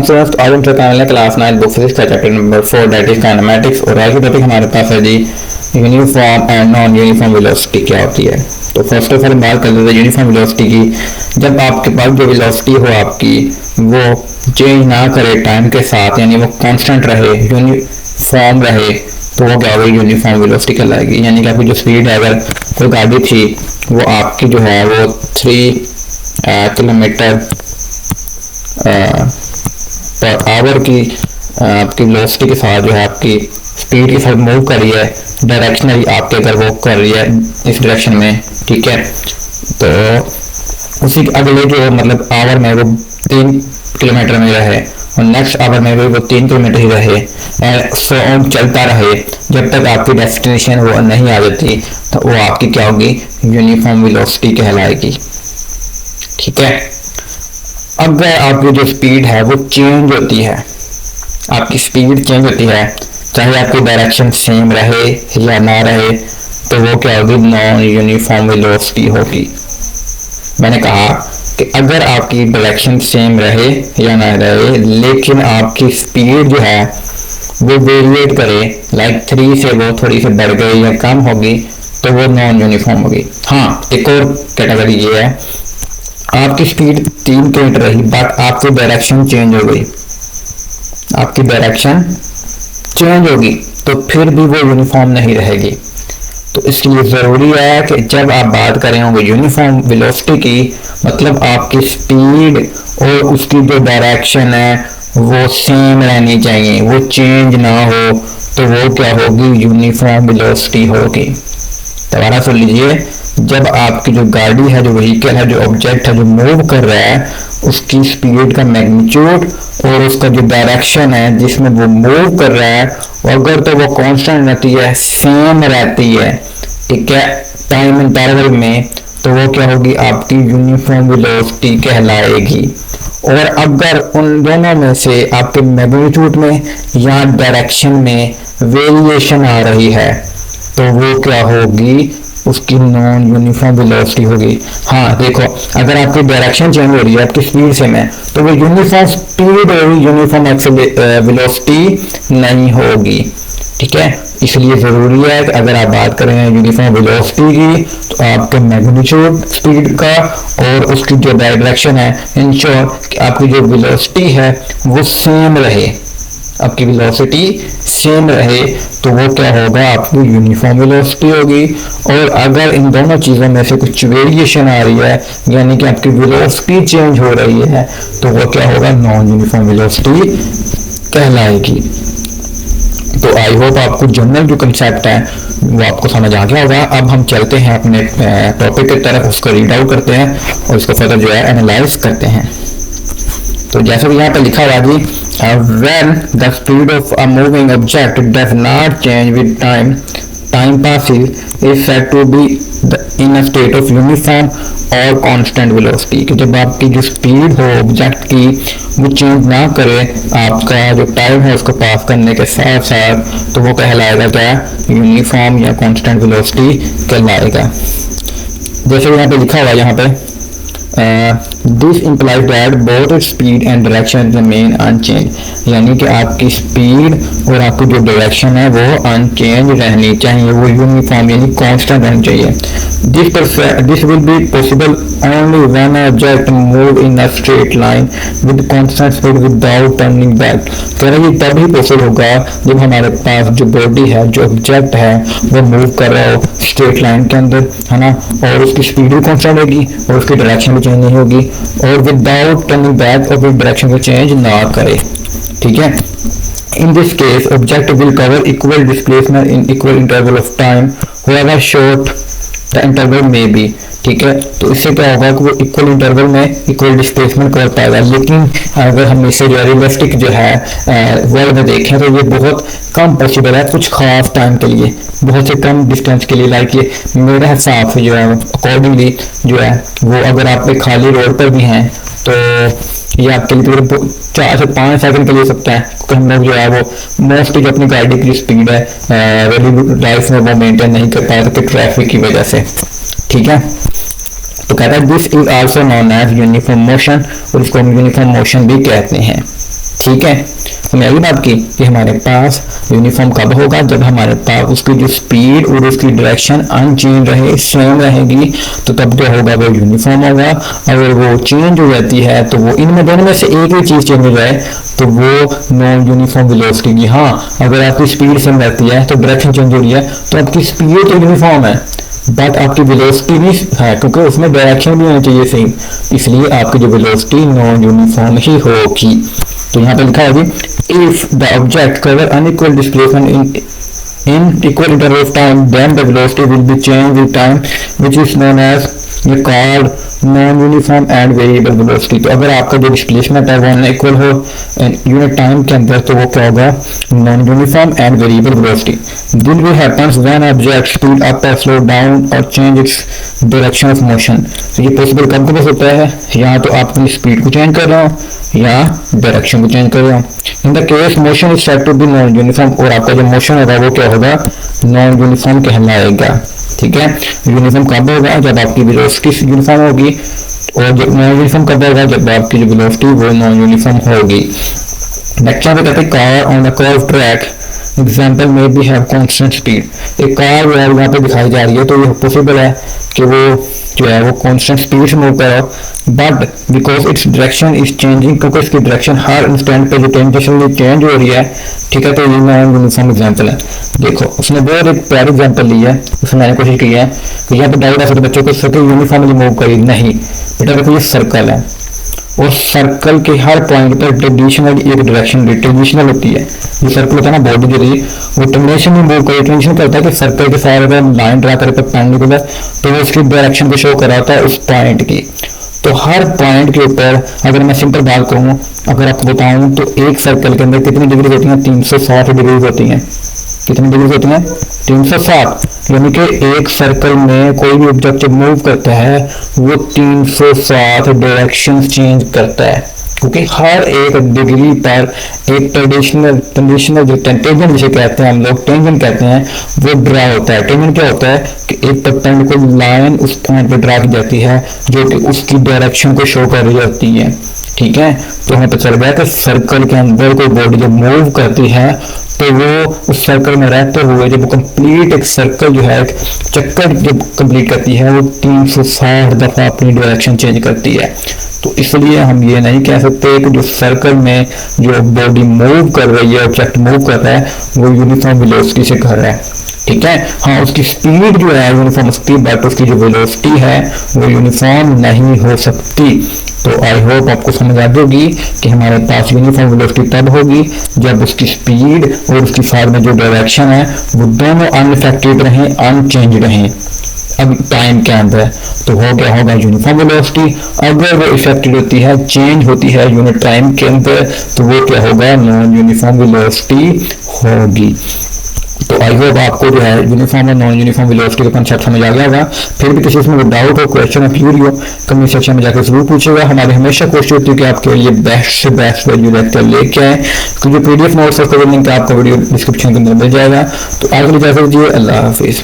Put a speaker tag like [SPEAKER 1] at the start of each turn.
[SPEAKER 1] Students, आज हम channel class 9 book physics का chapter number 4 that is kinematics. और आज की टॉपिक हमारे पास है जी uniform and non uniform velocity क्या होती है। तो फर्स्ट ऑफ ऑल बात कर लेते हैं यूनिफॉर्म वेलोसिटी की। जब आपके पास जो वेलोसिटी हो आपकी वो चेंज ना करे टाइम के साथ, यानी वो कांस्टेंट रहे, यूनिफॉर्म रहे, तो वो क्या होगी, यूनिफॉर्म वेलोसिटी कहलाएगी। यानी कि आपकी जो स्पीड है, अगर कोई गाड़ी थी वो आपकी जो है वो 3 किलोमीटर पर आवर की आपकी वेलोसिटी के साथ जो है आपकी स्पीड के साथ मूव कर रही है, डायरेक्शनली आपके अगर वो कर रही है इस डायरेक्शन में, ठीक है, तो उसी अगले जो मतलब आवर में वो 3 किलोमीटर में रहे और नेक्स्ट आवर में भी वो 3 किलोमीटर ही रहे, सो ऑन चलता रहे जब तक आपकी डेस्टिनेशन वो नहीं आ जाती, तो वो आपकी क्या होगी, यूनिफॉर्म वेलोसिटी कहलाएगी। ठीक है। अगर आपकी जो स्पीड है वो चेंज होती है, आपकी स्पीड चेंज होती है, चाहे आपकी डायरेक्शन सेम रहे या ना रहे, तो वो क्या होगी, नॉन यूनिफॉर्म वेलोसिटी होगी। मैंने कहा कि अगर आपकी डायरेक्शन सेम रहे या ना रहे लेकिन आपकी स्पीड जो है वो वेरिएट करे, लाइक 3 से वो थोड़ी सी बढ़ गई या कम होगी, तो वो नॉन यूनिफॉर्म होगी। हाँ, एक और कैटेगरी ये है, आपकी स्पीड 3 किलोमीटर रही बट आपकी डायरेक्शन चेंज हो गई, आपकी डायरेक्शन चेंज होगी, तो फिर भी वो यूनिफॉर्म नहीं रहेगी। तो इसलिए ज़रूरी है कि जब आप बात करें होंगे यूनिफॉर्म वेलोसिटी की, मतलब आपकी स्पीड और उसकी जो डायरेक्शन है वो सेम रहनी चाहिए, वो चेंज ना हो, तो वो क्या होगी, यूनिफॉर्म वेलोसिटी होगी। दोबारा सुन लीजिए, जब आपकी जो गाड़ी है, जो व्हीकल है, जो ऑब्जेक्ट है, जो मूव कर रहा है, उसकी स्पीड का मैग्नीट्यूड और उसका जो डायरेक्शन है जिसमें वो मूव कर रहा है, अगर तो वो कांस्टेंट रहती है, सेम रहती है, ठीक है, टाइम इंटरवल में, तो वो क्या होगी, आपकी यूनिफॉर्म वेलोसिटी कहलाएगी। और अगर उन दोनों में से आपके मैग्नीट्यूड में या डायरेक्शन में वेरिएशन आ रही है, तो वो क्या होगी, उसकी नॉन यूनिफॉर्म वेलोसिटी होगी। हाँ देखो, अगर आपकी डायरेक्शन चेंज हो रही है आपकी स्पीड से में, तो वो यूनिफॉर्म स्पीड होगी, यूनिफॉर्म वेलोसिटी नहीं होगी। ठीक है, इसलिए ज़रूरी है कि अगर आप बात करें यूनिफॉर्म वेलोसिटी की, तो आपके मैग्नीट्यूड स्पीड का और उसकी जो डायरेक्शन है, इंश्योर कि आपकी जो वेलोसिटी है वो सेम रहे, आपकी वेलोसिटी सेम रहे, तो वो क्या होगा, आपकी यूनिफॉर्म वेलोसिटी होगी। और अगर इन दोनों चीज़ों में से कुछ वेरिएशन आ रही है, यानी कि आपकी वेलोसिटी चेंज हो रही है, तो वो क्या होगा, नॉन यूनिफॉर्म वेलोसिटी कहलाएगी। तो आई होप आपको जनरल जो कंसेप्ट है वो आपको समझ आ गया होगा। अब हम चलते हैं अपने टॉपिक की तरफ, उसको रीड आउट करते हैं और इसको फर्दर जो है एनालाइज करते हैं। तो जैसे कि यहाँ पे लिखा हुआ जी, when the speed of a moving object does not change with time passes is said to be in a state of uniform और constant velocity। कि जब आपकी जो स्पीड हो ऑब्जेक्ट की वो चेंज ना करे आपका जो टाइम है उसको पास करने के साथ साथ, तो वो कहलाएगा क्या, यूनिफॉर्म या कांस्टेंट वेलोसिटी कहलाएगा। जैसे यहाँ पे लिखा हुआ है, यहाँ पे this implies that both speed and direction remain unchanged, यानी कि आपकी स्पीड और आपकी जो डायरेक्शन है वो अनचेंज रहनी चाहिए, वो यूनिफॉर्म यानी कांस्टेंट रहनी चाहिए। This will be possible only when object move in a straight line with constant speed without turning back. कह रहे ये तभी पॉसिबल होगा जब हमारे पास जो बॉडी है, जो ऑब्जेक्ट है, वो मूव कर रहा हो स्ट्रेट लाइन के अंदर, है ना, और उसकी स्पीड भी कांस्टेंट होगी और उसकी डायरेक्शन भी चेंज नहीं होगी, और विदाउट टर्निंग बैक और डायरेक्शन को चेंज ना करे। ठीक है, in this case object will cover equal displacement in equal interval of time however short the interval may be। ठीक है, तो इससे क्या होगा कि वो इक्वल इंटरवल में इक्वल डिस्प्लेसमेंट कर पाएगा। लेकिन अगर हम इसे जो रियलिस्टिक जो है वर्ल्ड में देखें, तो ये बहुत कम पॉसिबल है, कुछ खास टाइम के लिए, बहुत से कम डिस्टेंस के लिए। लाइक ये मेरे हिसाब से जो है अकॉर्डिंगली जो है वो, अगर आप एक खाली रोड पर भी हैं तो ये आपके लिए 4 से 5 सेकंड के लिए हो सकता है, क्योंकि हम लोग जो है वो मोस्टली जो अपनी गाड़ी की स्पीड है रेगुलर लाइफ में वो मेंटेन नहीं कर पाए थे ट्रैफिक की वजह से। ठीक है, तो कहता है this is also known as uniform motion, और इसको हम यूनिफॉर्म मोशन भी कहते हैं। ठीक है, समझ आई बात की कि हमारे पास यूनिफॉर्म कब होगा, जब हमारे पास उसकी जो स्पीड और उसकी डायरेक्शन अनचेंज रहे, सेम रहेगी, तो तब क्या होगा, वो यूनिफॉर्म होगा। अगर वो चेंज हो जाती है तो वो इनमें दोनों में से एक ही चीज चेंज हो जाए तो वो नॉन यूनिफॉर्म वेलोसिटी की। हाँ, अगर आपकी स्पीड सेम रहती है तो डायरेक्शन चेंज हो रही है तो आपकी स्पीड तो यूनिफॉर्म है बट आपकी वेलोसिटी नहीं है, क्योंकि उसमें डायरेक्शन भी होनी चाहिए सेम, इसलिए आपकी जो वेलोसिटी नॉन यूनिफॉर्म ही होगी। तो यहाँ पे लिखा है जी if the object cover unequal displacement in equal interval of time, then the velocity will be changed with time, which is known as ये called non uniform and variable velocity. तो अगर आपका जो डिस्प्लेसमेंट है वो अनइक्वल हो unit time के अंदर तो वो क्या होगा, non uniform and variable velocity. This will happens when object speed up और स्लो डाउन और change its direction of motion. तो ये पॉसिबल कब कब होता है, या तो आप अपनी स्पीड को चेंज कर रहे हो या डायरेक्शन को चेंज कर रहे हो। In the case motion is said to be non uniform, और आपका जो मोशन होगा वो क्या होगा, नॉन यूनिफॉर्म कहलाएगा। ठीक है, यूनिफॉर्म कब होगा, जब आपकी वेलोसिटी यूनिफॉर्म होगी, और जब नॉन यूनिफॉर्म कब होगा, जब आपकी जो वेलोसिटी वो नॉन यूनिफॉर्म होगी। नेक्स्ट यहाँ पे कहते हैं car on the curve track example में भी हैव कांस्टेंट स्पीड। एक कार जो है यहाँ पे दिखाई जा रही है तो ये पॉसिबल है कि वो जो है वो कांस्टेंट स्पीड से मूव कर रहा हो, but because its direction is changing, क्योंकि इसकी डायरेक्शन हर इंस्टेंट पे जो टेंजेंशियली चेंज हो रही है। ठीक है, तो ये नॉन यूनिफॉर्म एग्जांपल है। देखो उसने बहुत एक प्यारी एग्जांपल ली है, उसमें मैंने कोशिश की है कि यहाँ पे डाउट है बच्चों को सर्कल यूनिफॉर्मली मूव करी नहीं बेटा, देखो ये सर्कल है और सर्कल के हर पॉइंट पर ट्रेडिशनल एक डायरेक्शन ट्रेडिशनल होती है। ये सर्कल होता है ना बॉडी के लिए, वो ट्रेडिशन में मूव करे, ट्रेडिशन करता है कि सर्कल के सारे अगर लाइन ड्रा करे परपेंडिकुलर तो वो उसकी डायरेक्शन को शो कराता है उस पॉइंट की। तो हर पॉइंट के ऊपर अगर मैं सिंपल बात कहूँ, अगर आपको बताऊं तो एक सर्कल के अंदर कितनी डिग्री होती है, 360 डिग्री होती है। कितनी डिग्री होती है, 360। यानी कि एक सर्कल में कोई भी ऑब्जेक्ट जब मूव करता है वो 360 डायरेक्शन चेंज करता है, क्योंकि हर एक डिग्री पर एक ट्रेडिशनल जो टेंजेंट जिसे कहते हैं हम लोग टेंजेंट कहते हैं वो ड्रा होता है। टेंजेंट क्या होता है कि एक परपेंडिकुलर लाइन उस पॉइंट पे ड्रा की जाती है जो कि उसकी डायरेक्शन को शो कर रही होती है। ठीक है, तो हमें पता चल गया कि सर्कल के अंदर कोई बॉडी जब मूव करती है तो वो उस सर्कल में रहते हुए जब वो कंप्लीट एक सर्कल जो है चक्कर जब कंप्लीट करती है वो 360 दफा अपनी डायरेक्शन चेंज करती है। तो इसलिए हम ये नहीं कह सकते कि जो सर्कल में जो बॉडी मूव कर रही है, ऑब्जेक्ट मूव कर रहा है, वो यूनिफॉर्म वेलोसिटी से कर रहा है। ठीक है, हाँ उसकी स्पीड जो है यूनिफॉर्म सकती, बट उसकी जो वेलोसिटी है वो यूनिफॉर्म नहीं हो सकती। तो आई होप आपको समझ आ जाएगी कि हमारे पास यूनिफॉर्म वेलोसिटी तब होगी जब उसकी स्पीड और उसकी साथ में जो डायरेक्शन है वो दोनों अनअफेक्टेड रहें, अनचेंज रहें अब टाइम के अंदर। तो हो क्या होगा, यूनिफॉर्म वेलोसिटी। अगर वो इफेक्टेड होती है, चेंज होती है यूनिट टाइम के अंदर, तो वो क्या होगा, नॉन यूनिफॉर्म वेलोसिटी होगी। तो आई होप आपको जो है यूनिफॉर्म और नॉन यूनिफॉर्म वेलोसिटी का कंसेप्ट समझ आ गया होगा। फिर भी किसी इसमें डाउट हो, क्वेश्चन हो, क्यूरी हो, कमेंट सेक्शन में जाकर जरूर पूछेगा। हमारी हमेशा कोशिश होती है कि आपके लिए बेस्ट से बेस्ट वीडियो लेक्चर लेके आए। तो जो PDF नोट्स है उसका लिंक आपको वीडियो डिस्क्रिप्शन के अंदर मिल जाएगा। तो आज के लिए इजाजत दीजिए, अल्लाह हाफिज।